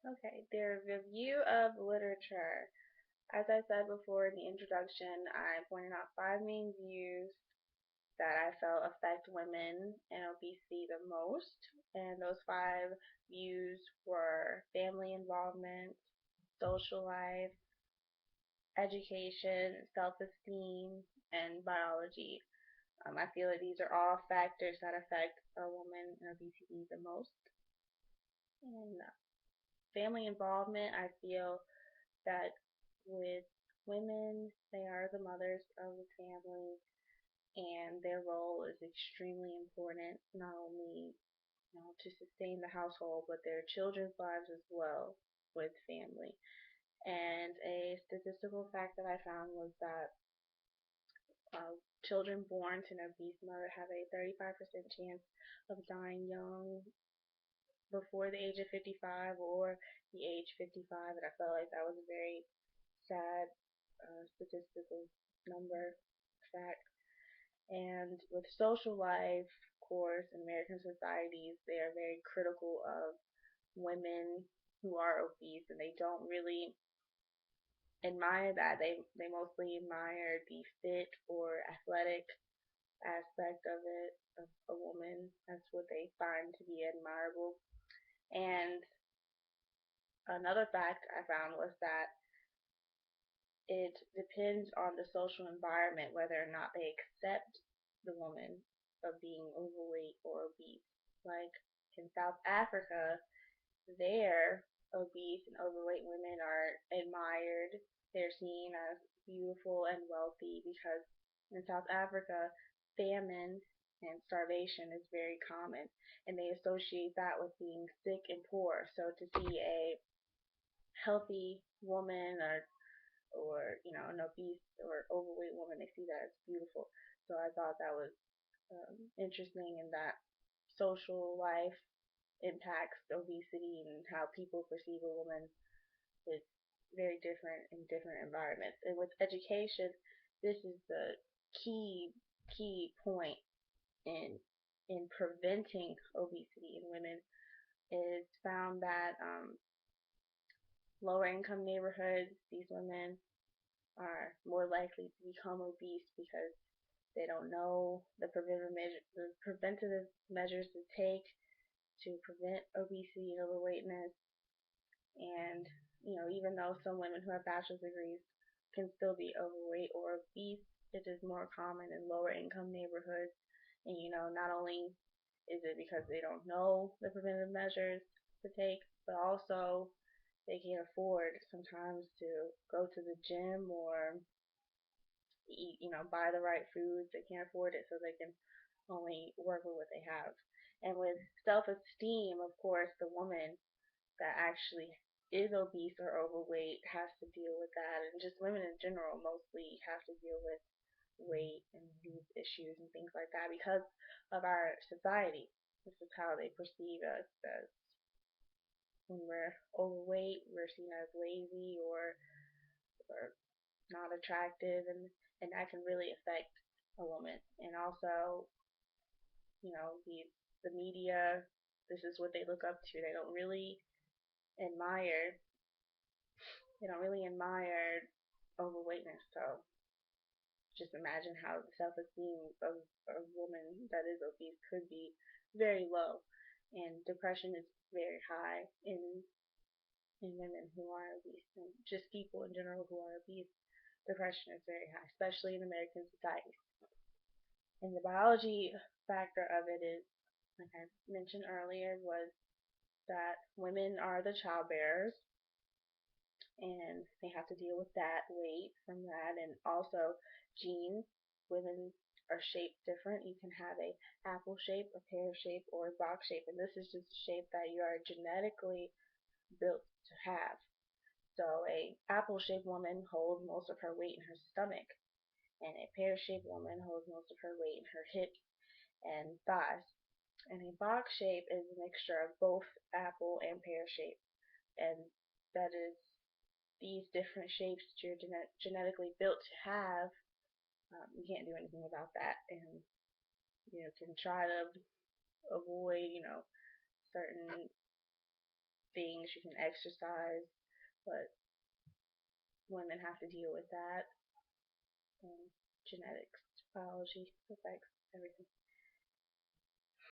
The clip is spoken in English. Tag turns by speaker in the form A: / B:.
A: Okay, their review of literature. As I said before in the introduction, I pointed out five main views that I felt affect women and obesity the most. And those five views were family involvement, social life, education, self-esteem, and biology. I feel that these are all factors that affect a woman in obesity the most. And family involvement, I feel that with women, they are the mothers of the family, and their role is extremely important, not only to sustain the household, but their children's lives as well with family. And a statistical fact that I found was that uh, children born to an obese mother have a 35% chance of dying young before the age of 55 or the age 55, and I felt like that was a very sad statistical number fact. And with social life, of course, in American societies, they are very critical of women who are obese, and they don't really admire that. They mostly admire the fit or athletic aspect of it, of a woman. That's what they find to be admirable. And another fact I found was that it depends on the social environment whether or not they accept the woman of being overweight or obese. Like in South Africa, there obese and overweight women are admired. They're seen as beautiful and wealthy because in South Africa, famine and starvation is very common, and they associate that with being sick and poor. So to see a healthy woman or an obese or overweight woman, they see that as beautiful. So I thought that was interesting in that social life impacts obesity and how people perceive a woman is very different in different environments. And with education, this is the key point in preventing obesity in women. It's found that lower income neighborhoods, these women are more likely to become obese because they don't know the preventative measures to take to prevent obesity and overweightness. And even though some women who have bachelor's degrees can still be overweight or obese, it is more common in lower income neighborhoods. And not only is it because they don't know the preventive measures to take, but also they can't afford sometimes to go to the gym or eat, buy the right foods. They can't afford it, so they can only work with what they have. And with self-esteem, of course, the woman that actually is obese or overweight has to deal with that, and just women in general mostly have to deal with weight and these issues and things like that because of our society. This is how they perceive us as when we're overweight, we're seen as lazy or not attractive, and that can really affect a woman. And also, the media, this is what they look up to. Admire they don't really admire overweightness. So just imagine how the self-esteem of a woman that is obese could be very low, and depression is very high in women who are obese, and just people in general who are obese. Depression is very high, especially in American society. And the biology factor of it is, like I mentioned earlier, was that women are the childbearers, and they have to deal with that weight from that, and also genes. Women are shaped different. You can have a apple shape, a pear shape, or a box shape, and this is just a shape that you are genetically built to have. So a apple shaped woman holds most of her weight in her stomach, and a pear shaped woman holds most of her weight in her hips and thighs. And a box shape is a mixture of both apple and pear shape, and that is these different shapes that you're genetically built to have. You can't do anything about that, and can try to avoid certain things. You can exercise, but women have to deal with that. And genetics, biology affects everything.